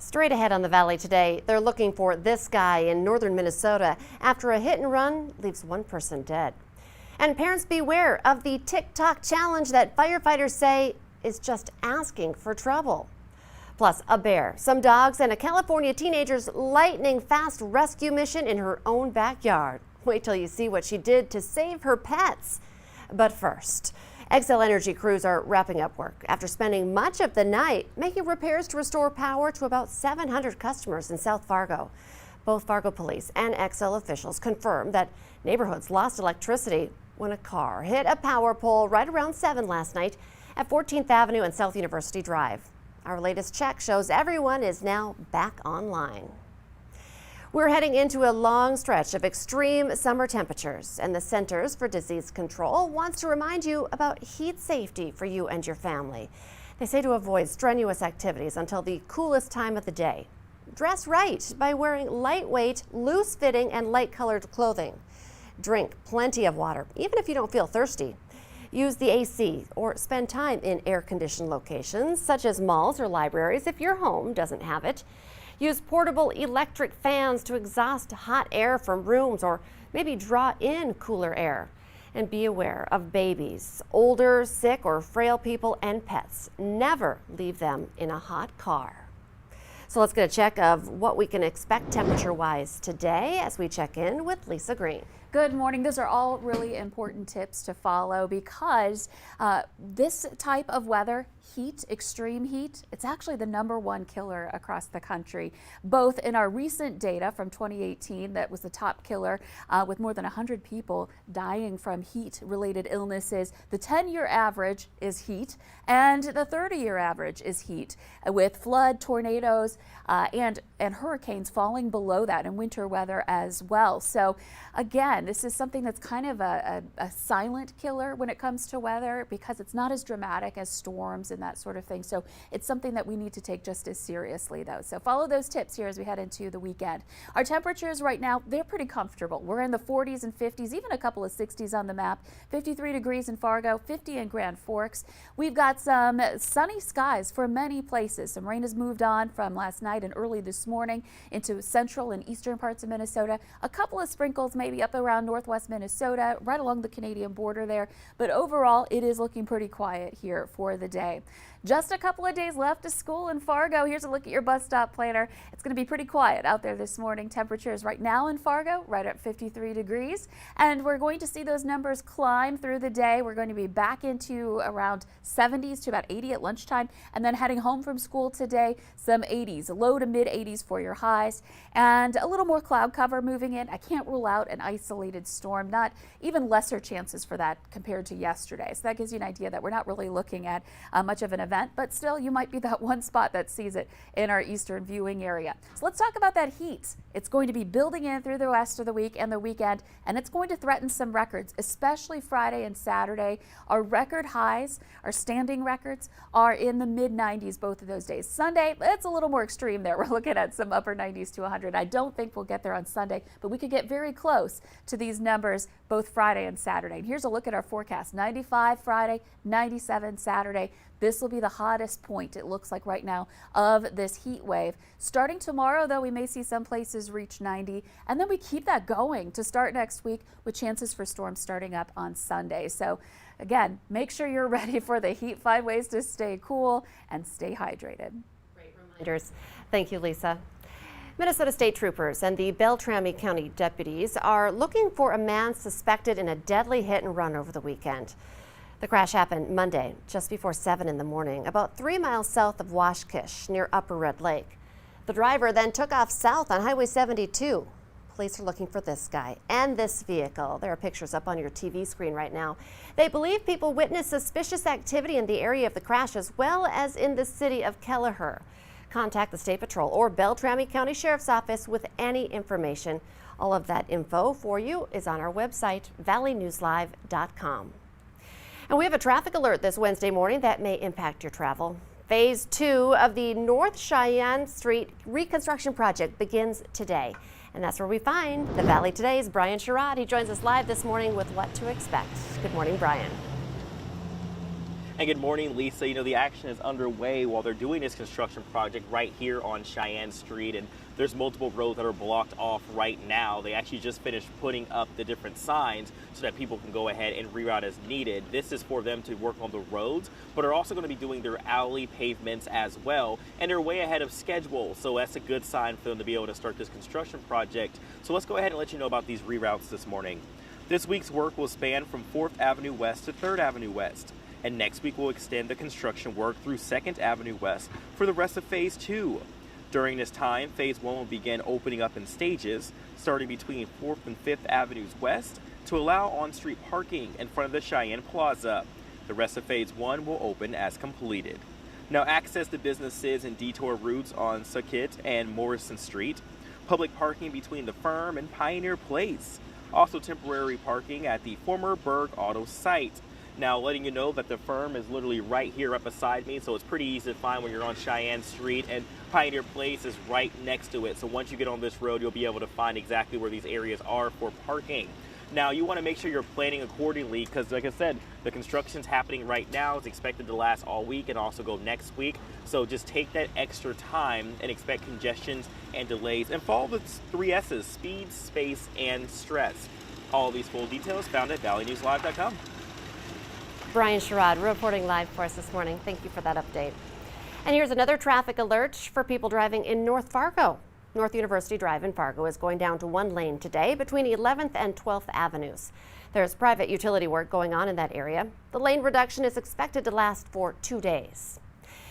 Straight ahead on the Valley today, they're looking for this guy in northern Minnesota after a hit and run leaves one person dead. And parents beware of the TikTok challenge that firefighters say is just asking for trouble. Plus, a bear, some dogs, and a California teenager's lightning-fast rescue mission in her own backyard. Wait till you see what she did to save her pets. But first, Xcel Energy crews are wrapping up work after spending much of the night making repairs to restore power to about 700 customers in South Fargo. Both Fargo police and Xcel officials confirmed that neighborhoods lost electricity when a car hit a power pole right around 7 last night at 14th Avenue and South University Drive. Our latest check shows everyone is now back online. We're heading into a long stretch of extreme summer temperatures, and the Centers for Disease Control wants to remind you about heat safety for you and your family. They say to avoid strenuous activities until the coolest time of the day. Dress right by wearing lightweight, loose-fitting, and light-colored clothing. Drink plenty of water, even if you don't feel thirsty. Use the AC or spend time in air-conditioned locations, such as malls or libraries if your home doesn't have it. Use portable electric fans to exhaust hot air from rooms or maybe draw in cooler air. And be aware of babies, older, sick, or frail people and pets. Never leave them in a hot car. So let's get a check of what we can expect temperature-wise today as we check in with Lisa Green. Good morning. Those are all really important tips to follow because this type of weather, heat, extreme heat, it's actually the #1 killer across the country. Both in our recent data from 2018, that was the top killer with more than 100 people dying from heat-related illnesses. The 10-year average is heat, and the 30-year average is heat, with flood, tornadoes, and hurricanes falling below that in winter weather as well. So again, this is something that's kind of a silent killer when it comes to weather because it's not as dramatic as storms and that sort of thing. So it's something that we need to take just as seriously though. So follow those tips here as we head into the weekend. Our temperatures right now, they're pretty comfortable. We're in the 40s and 50s, even a couple of 60s on the map. 53 degrees in Fargo, 50 in Grand Forks. We've got some sunny skies for many places. Some rain has moved on from last night and early this morning into central and eastern parts of Minnesota. A couple of sprinkles maybe up around northwest Minnesota, right along the Canadian border there. But overall, it is looking pretty quiet here for the day. Just a couple of days left to school in Fargo. Here's a look at your bus stop planner. It's going to be pretty quiet out there this morning. Temperatures right now in Fargo, right at 53 degrees. And we're going to see those numbers climb through the day. We're going to be back into around 70s to about 80 at lunchtime. And then heading home from school today, some 80s, low to mid 80s for your highs. And a little more cloud cover moving in. I can't rule out an isolated storm, not even lesser chances for that compared to yesterday. So that gives you an idea that we're not really looking at much of an event. But still, you might be that one spot that sees it in our eastern viewing area. So let's talk about that heat. It's going to be building in through the rest of the week and the weekend, and it's going to threaten some records, especially Friday and Saturday. Our record highs, our standing records, are in the mid-90s both of those days. Sunday, it's a little more extreme there. We're looking at some upper 90s to 100. I don't think we'll get there on Sunday, but we could get very close to these numbers both Friday and Saturday. And here's a look at our forecast. 95 Friday, 97 Saturday. This will be the hottest point, it looks like right now, of this heat wave. Starting tomorrow, though, we may see some places reach 90, and then we keep that going to start next week with chances for storms starting up on Sunday. So again, make sure you're ready for the heat. Find ways to stay cool and stay hydrated. Great reminders. Thank you, Lisa. Minnesota State Troopers and the Beltrami County deputies are looking for a man suspected in a deadly hit and run over the weekend. The crash happened Monday, just before 7 in the morning, about 3 miles south of Washkish, near Upper Red Lake. The driver then took off south on Highway 72. Police are looking for this guy and this vehicle. There are pictures up on your TV screen right now. They believe people witnessed suspicious activity in the area of the crash as well as in the city of Kelleher. Contact the State Patrol or Beltrami County Sheriff's Office with any information. All of that info for you is on our website, valleynewslive.com. And we have a traffic alert this Wednesday morning that may impact your travel. Phase 2 of the North Cheyenne Street reconstruction project begins today. And that's where we find the Valley Today's Brian Sherrod. He joins us live this morning with what to expect. Good morning, Brian. And good morning, Lisa. The action is underway while they're doing this construction project right here on Cheyenne Street, and there's multiple roads that are blocked off right now. They actually just finished putting up the different signs so that people can go ahead and reroute as needed. This is for them to work on the roads, but are also going to be doing their alley pavements as well, and they're way ahead of schedule, so that's a good sign for them to be able to start this construction project. So let's go ahead and let you know about these reroutes this morning. This week's work will span from 4th Avenue West to 3rd Avenue West. And next week we'll extend the construction work through 2nd Avenue West for the rest of Phase 2. During this time, Phase 1 will begin opening up in stages, starting between 4th and 5th Avenues West to allow on-street parking in front of the Cheyenne Plaza. The rest of Phase 1 will open as completed. Now, access to businesses and detour routes on Saukett and Morrison Street, public parking between the Firm and Pioneer Place, also temporary parking at the former Berg Auto site. Now, letting you know that the Firm is literally right here right beside me, so it's pretty easy to find when you're on Cheyenne Street, and Pioneer Place is right next to it. So once you get on this road, you'll be able to find exactly where these areas are for parking. Now, you want to make sure you're planning accordingly because, like I said, the construction's happening right now. It's expected to last all week and also go next week. So just take that extra time and expect congestions and delays. And follow the 3 S's, speed, space, and stress. All these full details found at valleynewslive.com. Brian Sherrod reporting live for us this morning. Thank you for that update. And here's another traffic alert for people driving in North Fargo. North University Drive in Fargo is going down to 1 lane today between 11th and 12th Avenues. There's private utility work going on in that area. The lane reduction is expected to last for 2 days.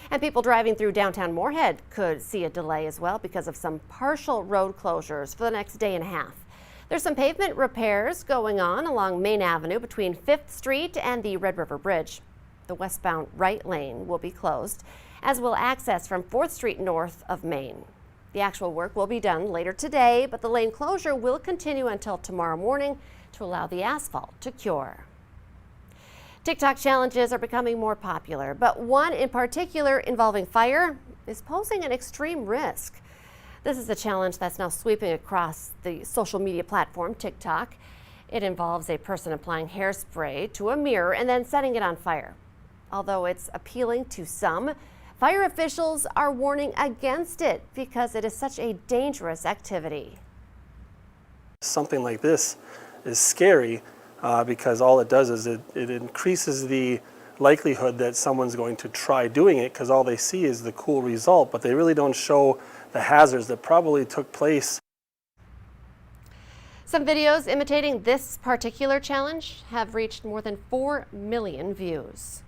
And people driving through downtown Moorhead could see a delay as well because of some partial road closures for the next day and a half. There's some pavement repairs going on along Main Avenue between 5th Street and the Red River Bridge. The westbound right lane will be closed, as will access from 4th Street north of Main. The actual work will be done later today, but the lane closure will continue until tomorrow morning to allow the asphalt to cure. TikTok challenges are becoming more popular, but one in particular involving fire is posing an extreme risk. This is a challenge that's now sweeping across the social media platform TikTok. It involves a person applying hairspray to a mirror and then setting it on fire. Although it's appealing to some, fire officials are warning against it because it is such a dangerous activity. Something like this is scary because all it does is it increases the likelihood that someone's going to try doing it because all they see is the cool result, but they really don't show the hazards that probably took place. Some videos imitating this particular challenge have reached more than 4 million views.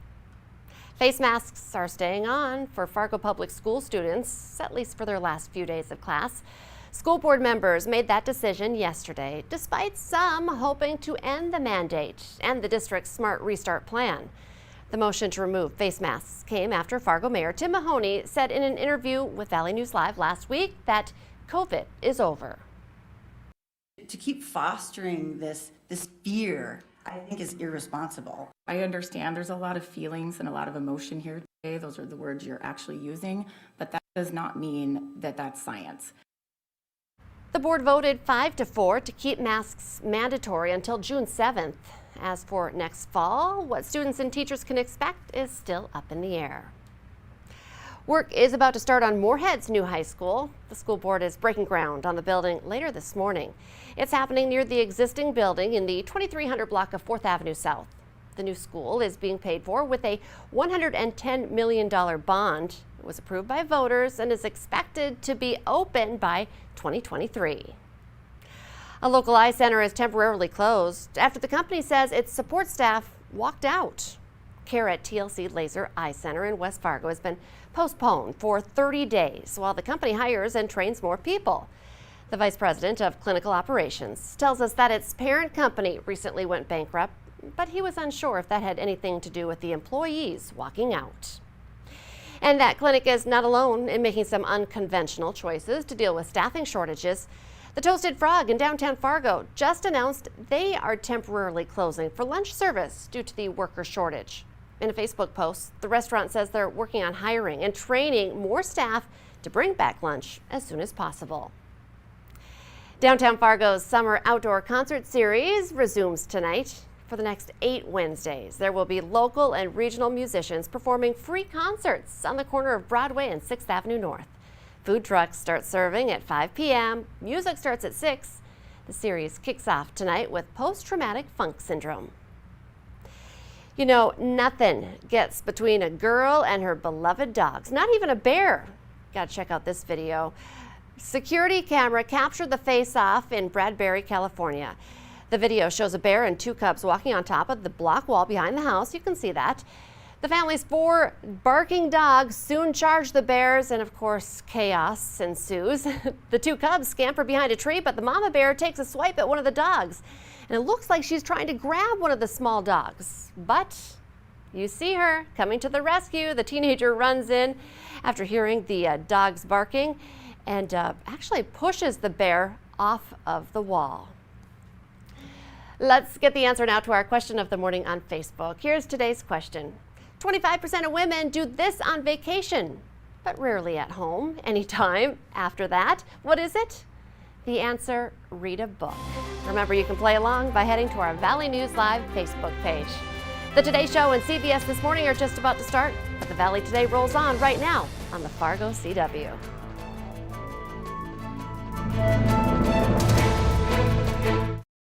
Face masks are staying on for Fargo Public School students, at least for their last few days of class. School board members made that decision yesterday, despite some hoping to end the mandate and the district's Smart Restart plan. The motion to remove face masks came after Fargo Mayor Tim Mahoney said in an interview with Valley News Live last week that COVID is over. To keep fostering this fear, I think is irresponsible. I understand there's a lot of feelings and a lot of emotion here today. Those are the words you're actually using, but that does not mean that that's science. The board voted 5-4 to keep masks mandatory until June 7th. As for next fall, what students and teachers can expect is still up in the air. Work is about to start on Moorhead's new high school. The school board is breaking ground on the building later this morning. It's happening near the existing building in the 2300 block of 4th Avenue South. The new school is being paid for with a $110 million bond. It was approved by voters and is expected to be open by 2023. A local eye center is temporarily closed after the company says its support staff walked out. Care at TLC Laser Eye Center in West Fargo has been postponed for 30 days while the company hires and trains more people. The vice president of clinical operations tells us that its parent company recently went bankrupt, but he was unsure if that had anything to do with the employees walking out. And that clinic is not alone in making some unconventional choices to deal with staffing shortages. The Toasted Frog in downtown Fargo just announced they are temporarily closing for lunch service due to the worker shortage. In a Facebook post, the restaurant says they're working on hiring and training more staff to bring back lunch as soon as possible. Downtown Fargo's summer outdoor concert series resumes tonight. For the next 8 Wednesdays, there will be local and regional musicians performing free concerts on the corner of Broadway and 6th Avenue North. Food trucks start serving at 5 p.m. Music starts at 6. The series kicks off tonight with post-traumatic funk syndrome. You know, nothing gets between a girl and her beloved dogs, not even a bear. Gotta check out this video. Security camera captured the face-off in Bradbury, California. The video shows a bear and 2 cubs walking on top of the block wall behind the house. You can see that. The family's 4 barking dogs soon charge the bears, and of course, chaos ensues. The 2 cubs scamper behind a tree, but the mama bear takes a swipe at one of the dogs. And it looks like she's trying to grab one of the small dogs. But you see her coming to the rescue. The teenager runs in after hearing the dogs barking and actually pushes the bear off of the wall. Let's get the answer now to our question of the morning on Facebook. Here's today's question. 25% of women do this on vacation, but rarely at home. Anytime after that. What is it? The answer, read a book. Remember, you can play along by heading to our Valley News Live Facebook page. The Today Show and CBS This Morning are just about to start, but the Valley Today rolls on right now on the Fargo CW.